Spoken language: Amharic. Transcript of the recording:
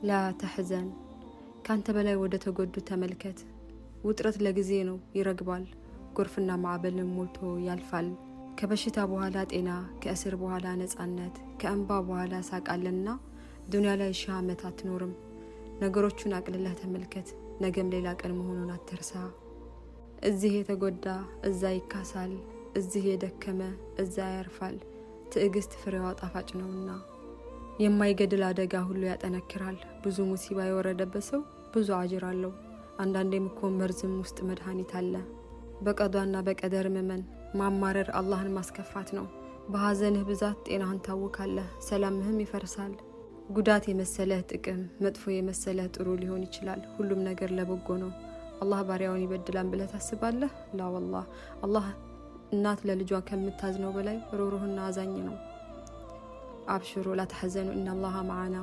لا تحزن ካንተ በላይ ወደ ተጎዱ ተመልከት ውጥረት ለጊዜ ነው ይረግባል ጎርፍና ማዕበልን ሞልቶ ያልፋል ከበሽታ በኋላ ጤና ከእስር በኋላ ነፃነት ከእንባ በኋላ ሳቃልና ዱንያ ላይ ሺህ ዓመት አትኖርም ነገሮቹን አቅልለህ ተመልከት ነገም ሌላ ቀን መሆኑን አትርሳ እዚህ የተጎዳ እዛ ይካሳል እዚህ የደከመ እዛ ያርፋል ትዕግስት ፍሬዋ ጣፋጭ ነውና የማይገድል አደጋ ሁሉ ያጠነክራል ብዙ ሙሲባ የወረደበት ሰው ብዙ አጅር አለው አንዳንዴም እኮ መርዝም ውስጥ መድኃኒት አለ በቀዷና በቀደር መመን ማማረር አላህን ማስከፋት ነው በሐዘንህ ብዛት ጤናህን ታውካለህ ሰላምህም ይፈርሳል ጉዳት የመሰለህ ጥቅም መጥፎ የመሰለህ ጥሩ ሊሆን ይችላል ሁሉም ነገር ለበጎ ነው አላህ ባሪያውን ይበድላል ብለህ ታስባለህ ላ والله አላህ እናት ለልጇ ከምታዝነው በላይ ሩሩህና አዛኝ ነው አብሽሩ لا تحزنوا ان الله معنا